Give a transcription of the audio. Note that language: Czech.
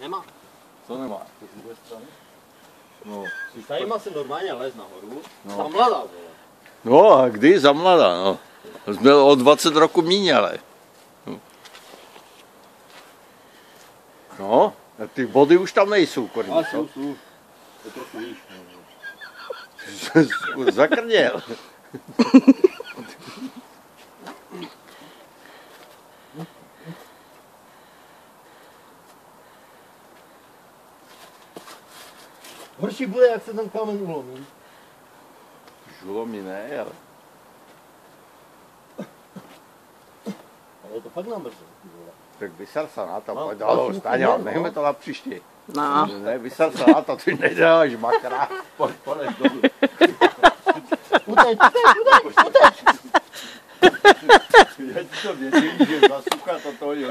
Nemá. Co nemá? To z druhé strany? No. Tady má se normálně les nahoru. No. Za mladá, vole. No a kdy? Za mladá, no. Jsme o 20 roku míň, ale. No, a ty body už tam nejsou, korně. Ale jsou. To trochu víš. Zakrněl. Horší bude, jak se ten kámen ulomí. Žulomí ne, ale... Ale je to fakt namrzlo. Tak vysel se na to, No, pojď dalo, no, staň, no. nechme to na příště. No. Ne, vysel se na to, ty neděláš makra. Pojď dolů. Uteč! Já ti to věřím, že za sucha to jo.